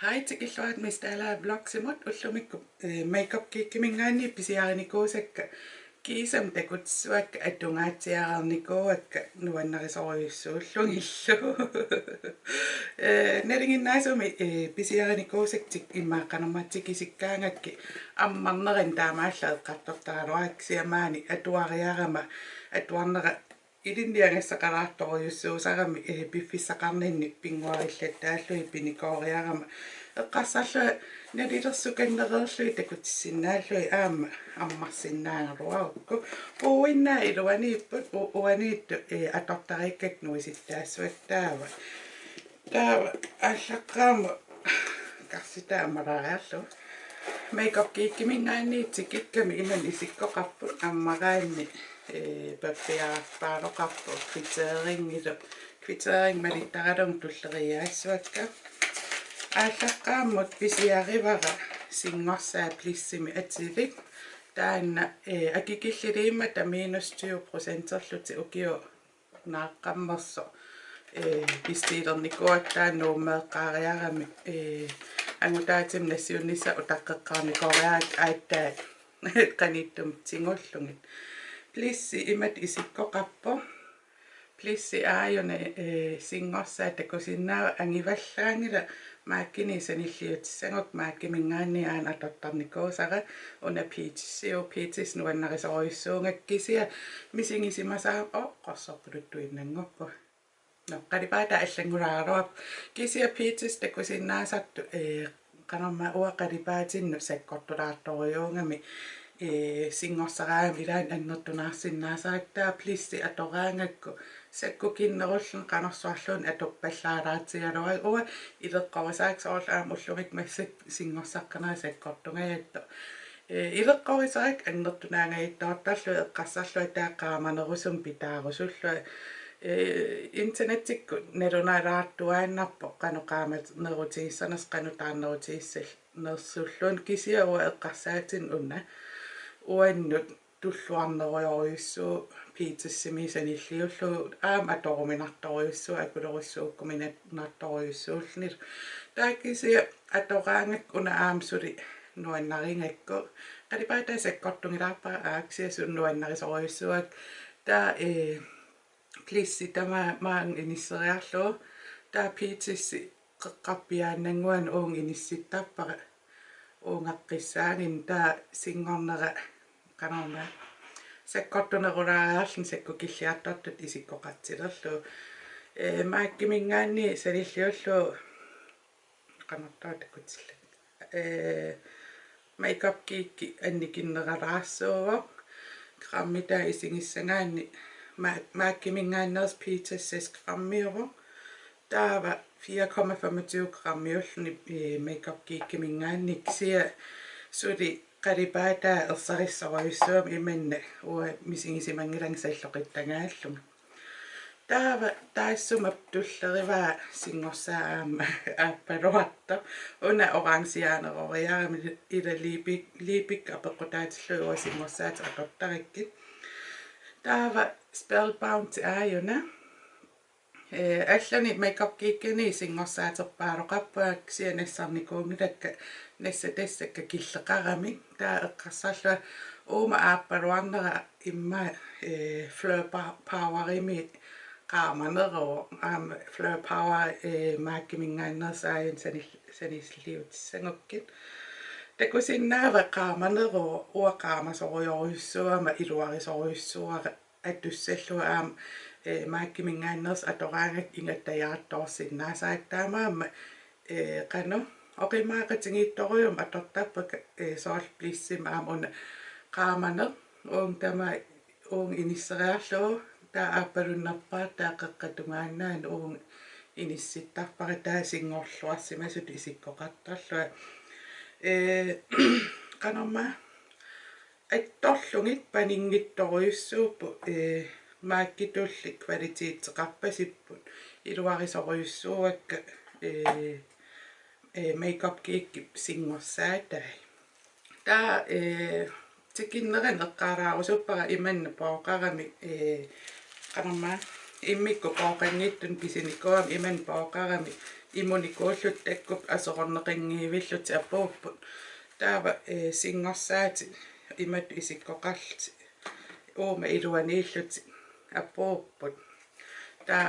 Hej til killuat mistä älä vlogsimut ullumikku makeup kiikkimingaani pisiarinikuusekka kiisam tekutsuak atungaatiararnikuakka nuannarisoruissuullungillu neringinaasumi pisiarinikuusektik immaaqanermattikisikkaangakki ammarnerin taamaallat qartortaraluaksiamaani atuariarama atuarnera ilinniangassaqalaartorujussuusarami piffissaqarninni pinguarillat taallui pinikooriarama eqqassarlu nalilersukannererlui takutissinnaallu aama ammarsinnaangaluarukku uinnaa iluaniipput uaniittu atortarikkak nuisittaassuattaava taava allaqqaamu karsitaamalaariarlu makeup kiikkimingaanniitsikikkami iman isikkoqarput ammaraanni pappiarpaaloqarpu kvittering malittararum tulleriaassuakka ааllaqqaammut pisiarivara singorsaa plissimi atilik taanna akikilliliimata -20% ukiu naaqqammerso pistiilernikuak taannuummeeqqaariarami angutaatim nassiunnissa utaqqeqqaarnikoriaak aattaat qanittum tingullungit plissi imat isikkoqarpo plissi aajune singorsaa takusinnaa angivallaangila maakkini sanilliutissanguk maakkimingaanni aan atortarnikuusara una peaches nuannarisoruissuungakkisia misingisimasaa qorsorpuluttuinnangukku noqqalipaata allangulaaruap kisia peaches takusinnaasartu qanerma uaqalipaatinnu sakkortulaartoriuungami singorsaraami ilaan annertunaarsinnaasaarittaa plissi atoraangakku sakkukinnerullun qanersuarluun atuppallaalaatigaluai uа ileqqorisaaksoorlaam ullumik massat singorsaqqanaa sakkortungajattu ileqqorisaak annertunaangajittortarlu eqqassarlu taaqaamanerusum pitaarusullu internettikku nalunalaartuaannarpo qanuqaamat nerutiissanes qanutaarnerutiissal nersulluun kisia uа eqqarsaatin unna uannut tulluarnerujorjussuu piitsissimi sanilliullu aama atoruminartorjussuu akulerissuukkuminartorjussuullnil taakisia atoraangak una aamsuli nuannaringakku qalipaata sakkortungilaarpa aaksia sun nuannarisorjussuak taa plissi tama maang inisseriarlu taa piitsissi qeqqarpiaannanguan uung inissittappaqa uungaqqissaangin taa singornera qanerma sakkortunerulaariarlun sakkukilliartortut isikkoqatsilerlu maakkimingaanni salilliullu qanertaatakutsilla makeup kiikki annikinneralaarsuuvoq qammita isingissangaanni maakkimingaanneres peaches grammiuvoq taava 4,25 grammiulluni makeup kiikkimingaannik sia suli qalipaata ersarissorujussuum imanna uа misingisimangilang salloqittangaalluma taava taassumap tullerivaa singorsaa aama aappaluarta una oransiaaneroriarami ila liipik apeqqutaatillu uа singorsaat atortarikki taava spellbound aajuna allani makeup kiikkini singorsaateppaaloqarpuak sianassarnikuungilakka nassatassakka killeqarami taa eqqarsarlua uuma aappaluarnera imma Fleur Powerimi qaamaneru aama Fleur Power maakkimingaannersaajan sanilliutissangukkin takusinnaava qaamaneru uaqaamasorujorjussuama iluarisorjussuara atussallua aama maakkimingaanners atoraangak ingattajaartorsinnaasaaktaamaama qanu oqimaaqatingiittorium atortappak soorl plissim aamuna qaamaner uung tama uung inisseriarlu taa aapalunnerpaat taaqeqqatungaannaan uung inissittarpara taa singorluarsimasut isikkoqattarlua qanerma attorlungit paninngittorujussuuppu maakkitulli kvalititeeteqarpasipput iluarisorujussuuakka makeup kiikki singorsaattai taa tikinneran eqqaalaarusuppaqa imanna pooqarami qanerma immikku pooqangiittun pisinikuam iman pooqarami immunikuullut takkup asoqorneqingiivillut appuupput taava singorsaati imat isikkoqalluti uuma iluaniilluti appuupput taa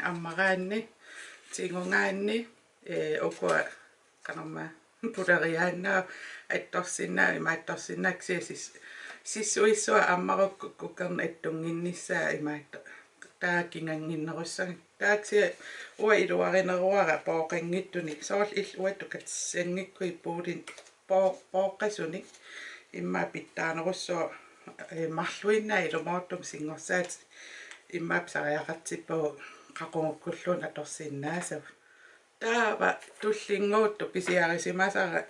ammaraanni tingungaanni ukua qanorma puleriaannaa attorsinnaa imaattorsinnaksi sissuissua ammarukku kukerna attunginnissaa imaatta taa kinganginnerussani taaksi ua iluarineruara pooqangittuni soorl uattu katsangikkui puulin pooqqasuni imma pittaanerussua marluinnaa ilumoortum singorsaati immaap sariaqartippu qaqungukkullun atorsinnaasava taava tullinguuttu pisiarisimasara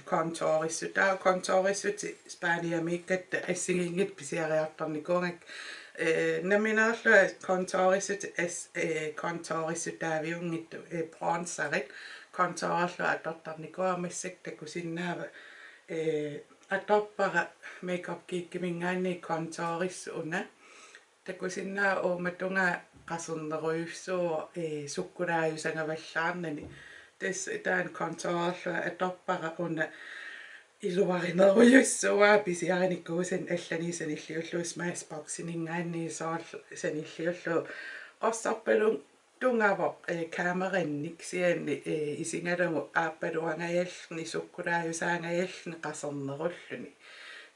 kontorissu taa kontorissuti Spaniamiikkatta assingingit pisiariartornikuungak naminerlua kontorissuti kontorissu taaviungittu bronsarit kontorerlua atortarnikuarmassak takusinnaava atoppara makeup kiikkimingaanni kontorissu una takusinnaa uumatunga qasurneruissuu sukkulaajusangavallaarnani taan kontorerlua atoppara una iluarineruyussua pisiarinikuusan allani sanilliullu Smashbox-iningaanni soorl sanilliullu qossarpalun tungavoq kaamerannik sianni isingalugu aappaluangajallni sukkulaajusangajallni qasernerulluni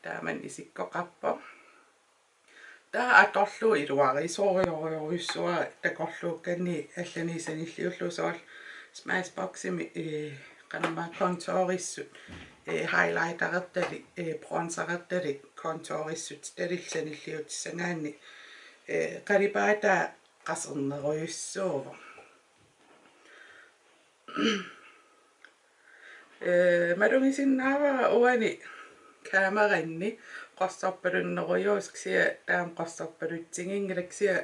taaman isikkoqarpo taa atorlu iluarisoriorissua takorluukkanni allani sanilliullu soorl Smashbox-imi qanorma kontorissut highlighterertali bronzerertali kontorissut talillanilliutissangaanni qalipaata qaserneruyussuuva malungisinnaava uani kaameranni qossarpalunneruyuusksia taam qossarpalutsingingalaksia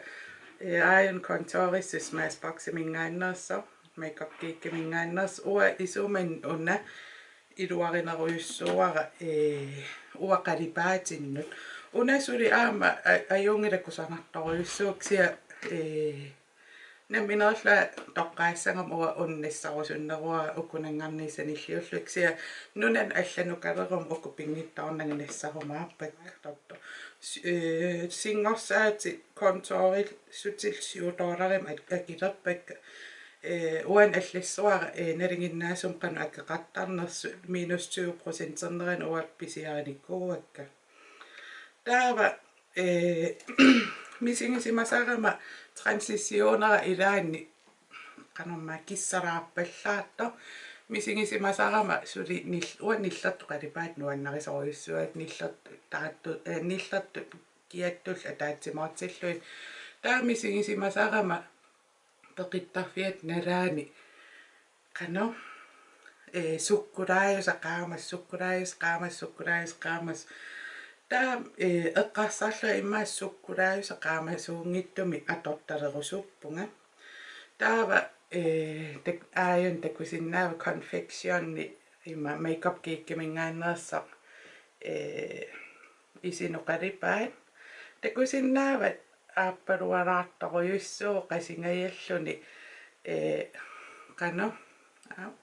Iron kontorissu Smashbox-imingaannersa makeup kiikkimingaannersa ua isuman una iluarineruyussuara ua qalipaatinut una suli aama ajungilakkusarnartoruyussuuksia naminerla toqqaassangam ua unnissarusуннеруа укунангарни саниллиуллуксия нунан алланукалерум укупингиттарнага нассарумаарпак торто сингорсаати конторил сутил $7 акилерпак уан аллассуара налингиннаасум qanu аккеқартарнерсу -20% уапписиариниккууакка таава мисингисимасарама transitionera ilaanni qanorma kissaraarpallaarto misingisimasarama suli nillertu qalipaat nuannarisoruyussuat nillertu taattu nillertu kiattull ataatsimaartillui taa misingisimasarama peqittarfiat nalaani qano sukkulaajus taa eqqarsarlua immaas sukkulaajus qaamasuungittumi atortalerusuppunga taava aayan takusinnaava confectionni imma makeup kiikkimingaannersaq isinoqalipaat takusinnaava aappaluaraartoruyussuu qasingailluni qano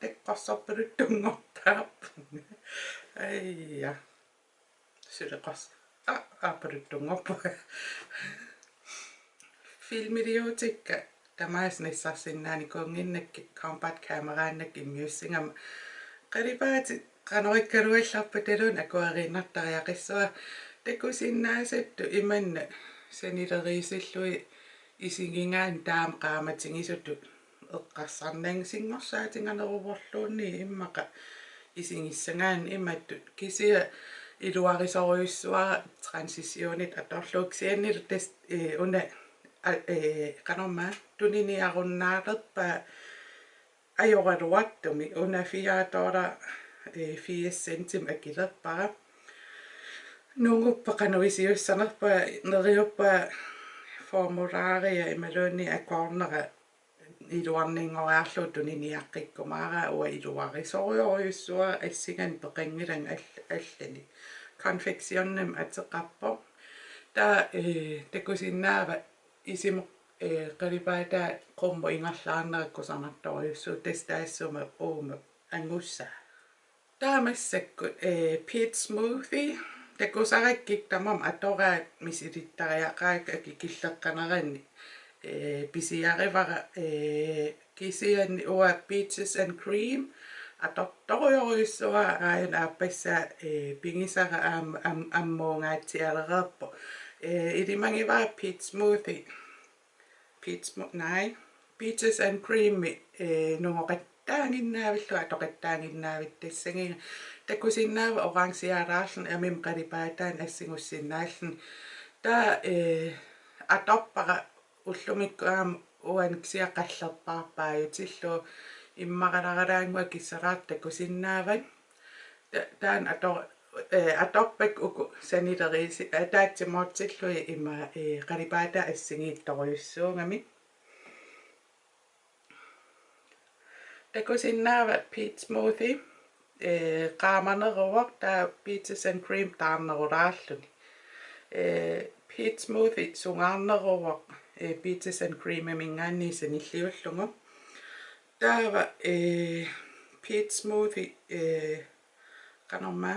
teqqorsarpalut tungortaarpu ayya sylqas aapaluttunngorpu filmidiotikka tamaas nissarsinnaani kuunginnakki compact cameraannakki immiussingama qalipaati qanorikkaluallarpa talun akuarinnartariaqissua takusinnaasattu imanna sanileriisillui isingingaan taam qaamatingisuttu eqqarsarnaang singorsaatiganeruvorluunni immaqa isingissangaan imattu kisia iluarisoruyussua transitionit atorluuksiannil tas una qanorma tuniniarunnaarerpa ajoraluartumi una $4 akilerpara nunguppa qanuisiussanerpa neriuppa formulaaria imaluunni akornera iluarningoraarlu tuniniaqqikkumaara ua iluarisorioruyussua assingan peqangilan allani confectionnam ateqarpo taa takusinnaava qalipaata qummu ingallaarnerikkusarnartoriussu tastaassuma uuma angussa taamassakku peat smoothie takusarakkik tamam atoraat misilittariaqaak akikilleqqanerani pisiarivara kisianni ua peaches and cream atortoriorissua aayan aappassaa pingisara ammuungaatialererpo ilimangivaa peat smoothie peaches and cream nungoqattaanginnaavillua atoqattaanginnaavittassangiga takusinnaava oransiaraarlun amim qalipaataan assingussinnaallun taa atorpara ullumikku uanikisiaqallerparpaajutillu immaralaraangua kissaraat takusinnaavat taan atorpak uku sanitariisi ataatsimootsillui ima qalipaata assingiittoriussuungami takusinnaavat peat smoothie qaamaneruaq taa peaches and cream taarnerulaarluni peat smoothie sungaarneruaq peaches and cream mingaanni sanilliullungu taava peat smoothie qanorma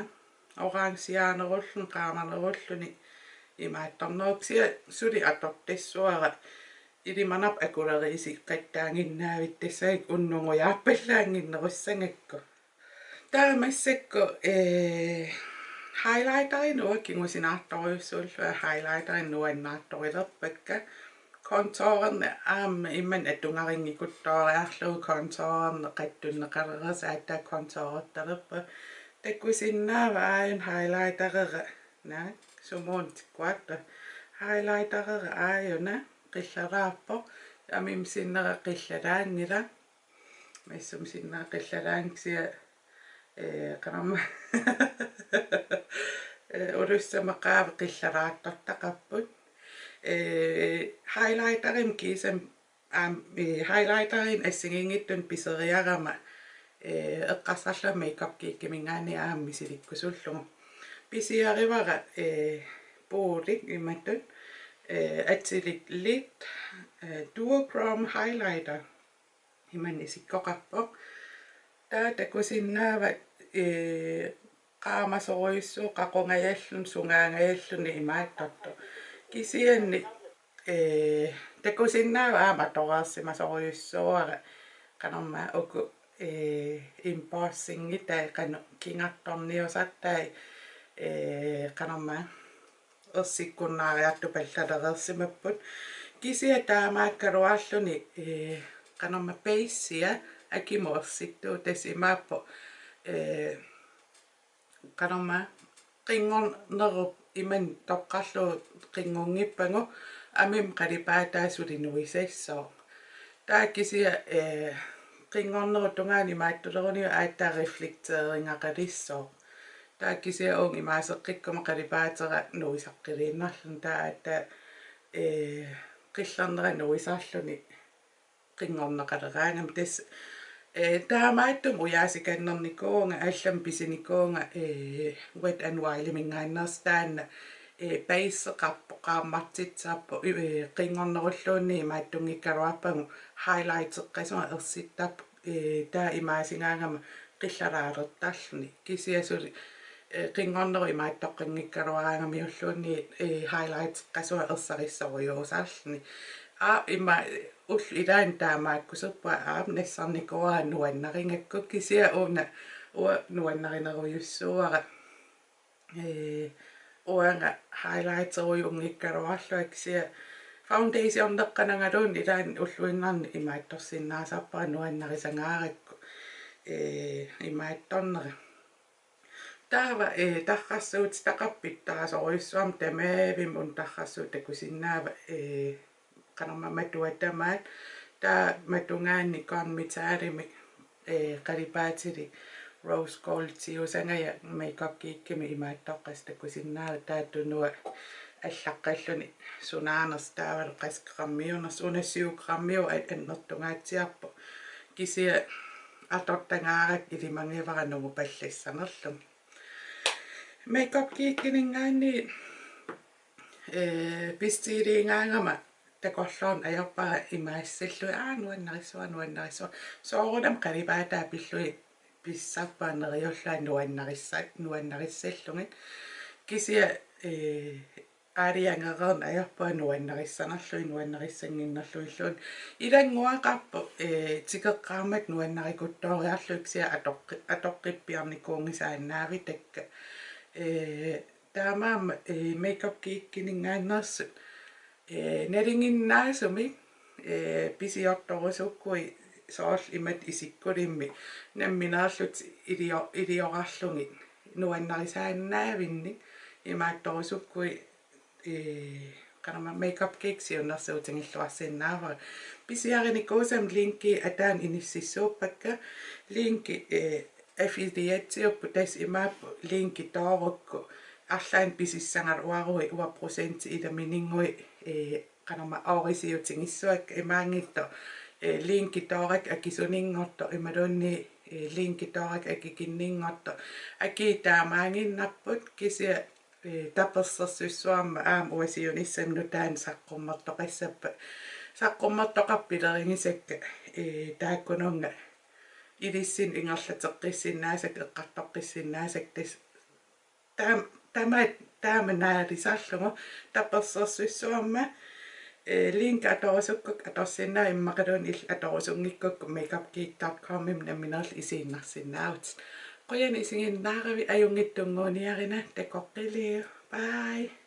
oransiaanerullun qaamanerulluni imaattorneruksia suli atortassuara ilimanap akuleriisi qattaanginnaavittassaik unnungujaappallaanginnerussangakku taamassakku highlighterin uakkingusinаарtoriussuullua highlighterin nuannaartorilerpakka contouren imman atungaringikuttooriarlugu contouren qattunneqaleres aattaa contourertalerpa takusinnaava aayan highlighterera na sumuun tikkuatta highlighterera aayuna qillaraappo amim sinnera qillalaangila maissum sinnera qillalaangsia qaramma ulussamaqaava qillaraattortaqapput highlighterin kisam highlighterin assingingittun piseriarama eqqassarla makeup kiikkimingaani aamisilikkusullugu pisiarivara puulik immattut atsilik lit duochrome highlighter iman isikkoqarpo taa takusinnaavat qaamasoruissu qaqungajallun sungaangajalluni imaattorto kisianni takusinnaava aamatoraassimasoruissuara qanorma uku impossingita qanu kingartorniusattai qanorma ersikkunnaariartu pallalerersimapput kisia taamaakkaluarluni qanorma paceia akimu ersittu tasimaappo qanorma qingornerup iman toqqarlu qingungippangu amim qalipaataasulinuisassoq taakisia qingornerutungaani maattuleruni aattaa reflecteeringaqalissoq taakisia uung imaaseqqikkuma qalipaatera nuisaqqiliinnarlun taa aattaa qillerneran nuisarluni qingorneqaleraangam tas taamaattum uyaasikannernikkuunga allam pisinikuunga wet and wild mingaannerstaanna base-eqarpo qaammartitsaappo qingornerulluunni imaattunngikkaluarpangu highlights-eqqasuma ersittaappu taa imaasingaangama qillalaalertarluni kisiasuli qingorneru imaattoqqinngikkaluaraangami ulluunni highlights-eqqasuma ersarissorujuusarluni ima ullu ilaan taamaakkusuppa nassarnikuara nuannaringakku kisia uuna nuannarinerujussuara uanga highlights-erujungikkaluarlua kisia foundation neqqanangaluun ilaan ulluinnerni imaattorsinnaasarpara nuannarisangaarikku imaattorneri taava tarrassuut taqappit tarasoruyussuam tamaavim tarrassuut takusinnaava qanorma matuatamaat taa matungaanni konmitaalimi qalipaatili rose gold tiusangaya makeup kiikkimi imaattoqqas takusinnaava taattunua аллаққаллуни сунаанерс таавал қаскеқармиунерс унассиуқармиу аннертунгааtsiarpo кисия атортангаарак илимангиваранугу паллассанерлу makeup kiikkinингаани пистилиингаангама takorloon ajorpara imaassallu nuannarissua soorunam qalipaataa pillui pissarpaaneriullaa nuannarissallungit kisia aariangereern ajorpaa nuannarissanarlui nuannarissанниннерлуиллуун илангуақарпу тикеққармат нуаннарикутториарлуксиа атоққиппиарникуунгисааннаави такка таамаама makeup кииккинингааннерсут налингиннаасуми писиорторусуккуи соорл имат исиккулимми намминеерлут илиорарлугит нуаннарисааннаавинни имаатторусуккуи канама makeup cake сиуннэрсуутингиллуарсинаава писиариникуусам линки атаан иниссиссууппакка линки affiliate тас имааппу линки тоорукку арлаан писиссангалуаруи 1% иламинингуи канама аорисиутингиссуак имаангитто линки тоорак акисунингорто ималуунни линки тоорак акикиннингорто акитаамаангиннарпут кися таперсерсуссуарма аам уасиунissамну таан саққуммертоқассаппа саққуммертоқарпилерингисакка тааккунунга илиссин ингерлатеққиссиннаасак эққартоққиссиннаасак тас тааманаалисаарлугу таперсерсуссуарма линк аторусуккук аторсиннаа иммақалуун ил аторусунгиккук makeupgeek.com намминерл исииннарсинаавут qoyani isingin naaрави аюнгиттунгуниарина такоққилиу bye